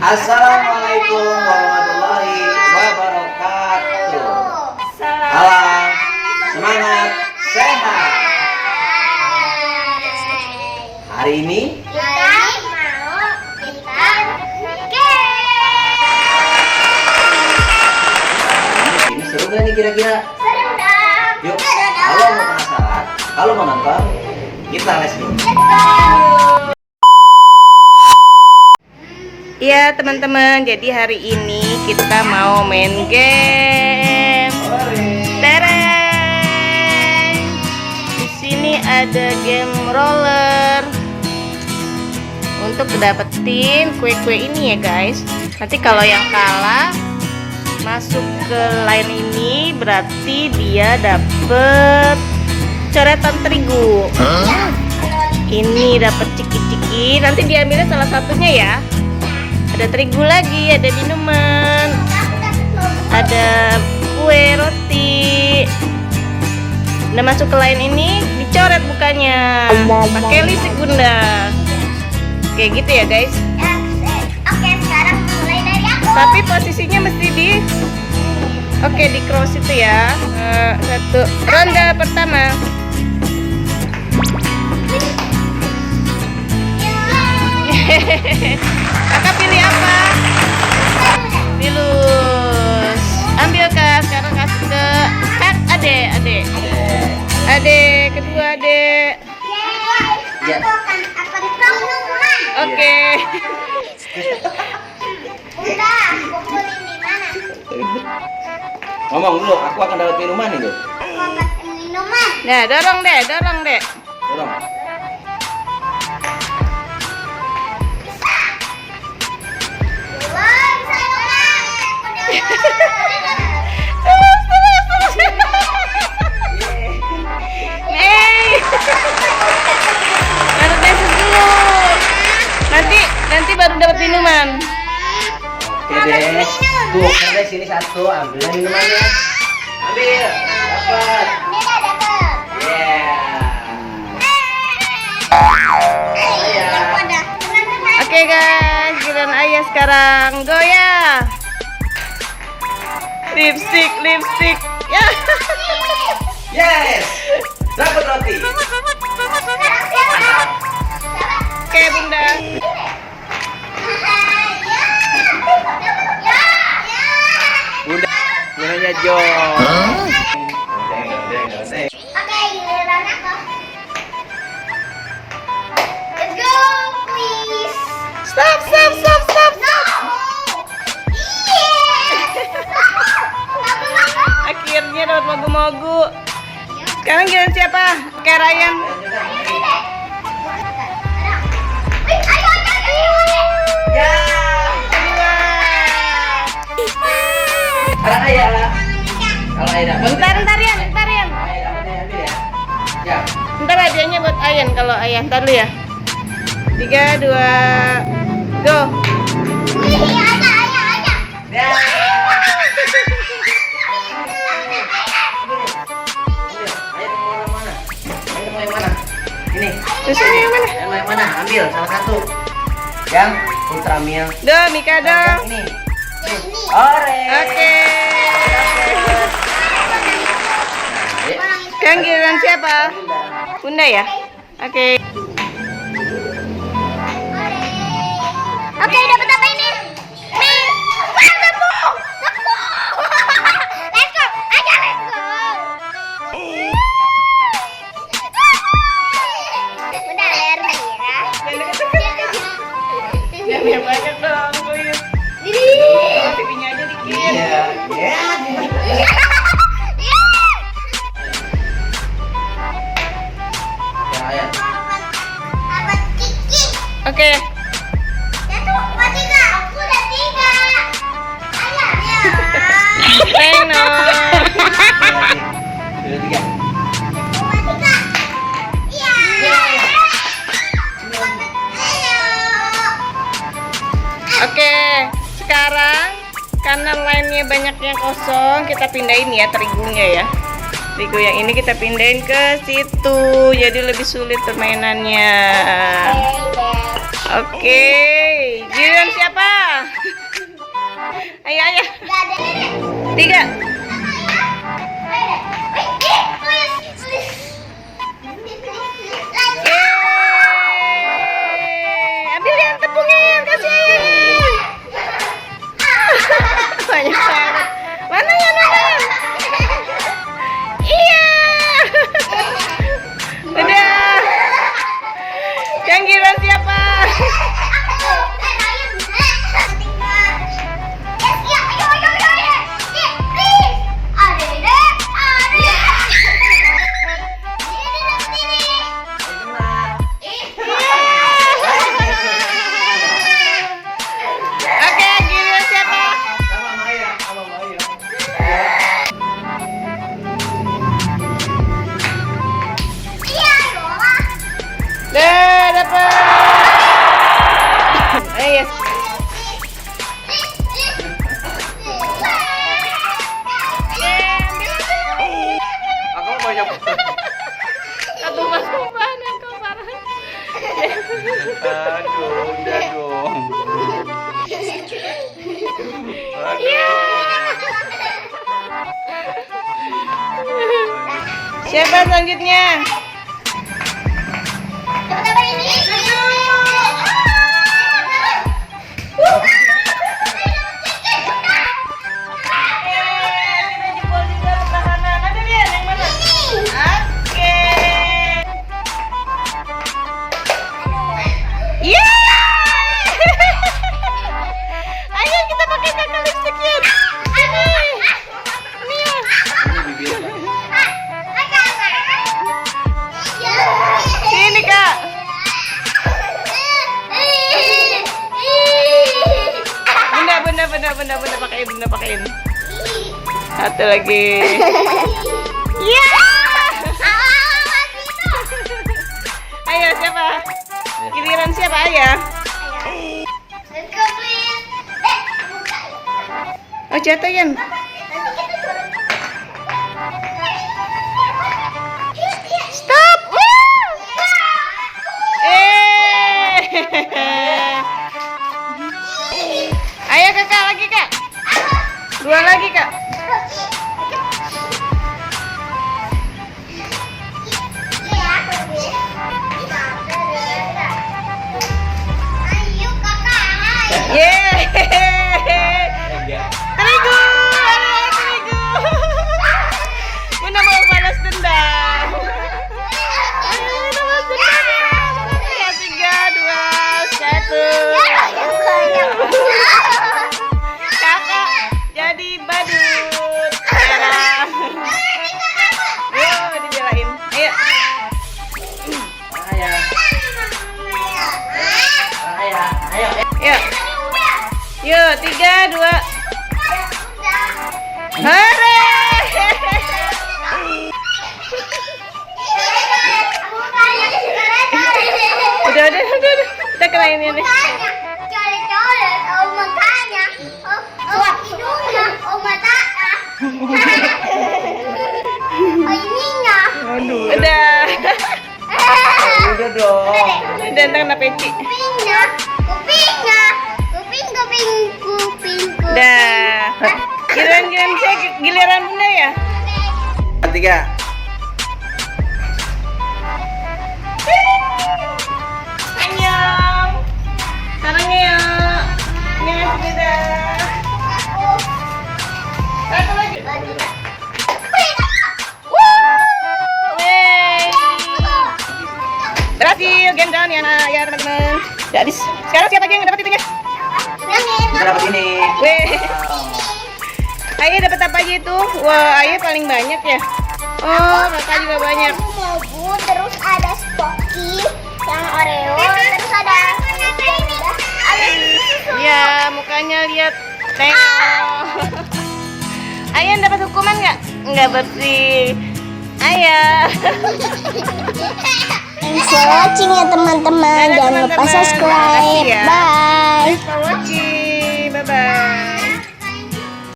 Assalamualaikum warahmatullahi wabarakatuh. Salam semangat sehat. Hari ini ini seru gak nih kira-kira? Yuk, kalau mau penasaran, kalau mau nonton, kita les dulu. Iya teman-teman, jadi hari ini kita mau main game. Tereng. Di sini ada game roller. Untuk dapetin kue-kue ini ya guys. Nanti kalau yang kalah masuk ke line ini berarti dia dapet coretan terigu. Ini dapet ciki-ciki. Nanti diambilnya salah satunya ya. Ada terigu lagi, ada minuman, ada kue roti. Udah masuk ke line ini, dicoret mukanya pakai listrik bunda. Kayak gitu ya guys. Oke, sekarang mulai dari aku. Tapi posisinya mesti di cross itu ya. Satu ronde pertama. Kakak pilih apa? Pilus. Ambil kak. Sekarang kasih ke adek. Adek kedua adek. Akan pengumuman. Oke. Udah, kumpulin di mana? Ngomong dulu, aku akan dapat minuman itu. Aku dapat minuman. Nah, dorong deh. Tolong. Wah, saya menang. Baru beses dulu. Nanti baru dapat minuman. Oke deh. Tuh, ada sini satu, ambil minumannya. Ambil. Dapat. Udah dapat. Oke guys, giliran ayah sekarang. Goyah. Lipstick. Ya. Yes. Dapat roti. Oke bunda. Bundanya John. Oke, giliran aku. Let's go, please. Stop. No. Akhirnya dapat mogu-mogu. Sekarang giliran siapa? Oke Ryan. Ya. Sekarang ayah. Kalau ayah dapat. Bentar Rian. Ayah dapat ambil ya. Ya. Bentar hadiahnya buat Ayan kalau ayah. Ntar dulu ya. 3, 2, go. Ya. Ini. Susunya yang mana? Yang mana? Ambil salah satu. Yang Ultramil. Do, Mikado. Yang ini. Oke. Oke. Sekarang giliran siapa? Bunda ya? Oke. Oke, dapat apa ini? Mie. Wah, tepung. Let's go. Ayo, let's go. Udah alergi ya. Jangan yang banyak dong, Buyut. TV-nya aja dikit. Iya. Ya. Ya, ya. Dapat kiki. Oke. Satu, dua, tiga. Aku udah 3. Ayah ya. Reno. Sudah 3. 2, 3. Iya. Ayo. Oke. Sekarang karena line-nya banyak yang kosong, kita pindahin ya terigunya ya. Terigu yang ini kita pindahin ke situ, jadi lebih sulit permainannya. Oke, giliran siapa? 3. Yeay. Ambil yang tepungnya, kasih. Banyak banget. Mana yang mana? Iya. Udah. Yang giliran siapa? Oke, giliran siapa? Sama Maya, sama Maya. Dah, dapat. Yes. Aku banyak. Aduh, Mas Kuman, kau parah. Aduh, udah dong. Siapa selanjutnya? Ayo kita pakai kakak lipstick ya. Ini ya. Ini bibir. Ini kak. Bunda pakein. Satu lagi. Ya. Ayo siapa? Giliran siapa ayah? Oh jatuh Yan. Stop. Ayo kakak lagi kak. 2 lagi kak. Yeay. Terigu. Bunda mau balas dendam. Bunda balas dendam ya. 3, 2, 1. Kakak jadi badut merah. Ayo dibelain. Ayo. Maya. Maya, ayo. Yuk. Yuk, 3, 2. Hore! Udah. Kita kerain ini. Udah. Udah dong. Udah ntar kena peci. Dah. Giliran saya, giliran Bunda ya. 3. Annyeong. Sarangnya ya. Annyeonghaseyo. Satu lagi. Wey. Berhasil gendong ya teman-teman. Jadi sekarang siapa lagi yang dapat itunya? Kita dapat ini. Weh. Ayah dapat apa aja itu? Wah, Ayah paling banyak ya. Oh, kakak juga banyak. Mobu, terus ada Spocky, yang Oreo, terus ada Ya, mukanya lihat. Tengok. Ayah dapat hukuman nggak? Nggak bersih. Ayah. Thanks for watching ya teman-teman. Dadah, Jangan lupa teman-teman. subscribe. Makasih ya. Bye. Thanks for watching. Bye bye.